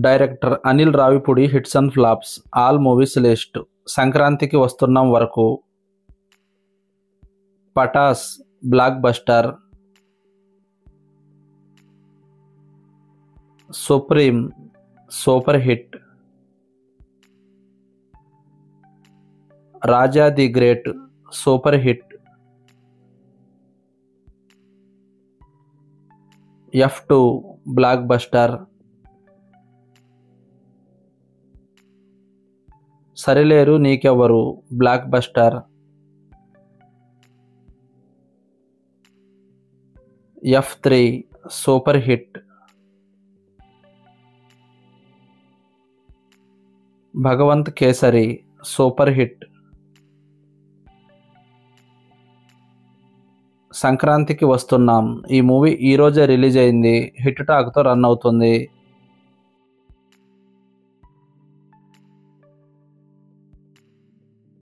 Director Anil Ravipudi hits and flops all movies list Sankranthiki Vasthunam వరకు Pataas blockbuster, Supreme super hit, Raja the great super hit, F2 blockbuster, Sarileru Neekevvaru blockbuster, F3 super hit, Bhagavanth Kesari super hit. Sankranthiki Vasthunam ఈ movie ఈరోజే release అయింది. Hit టాక్తో run అవుతుంది.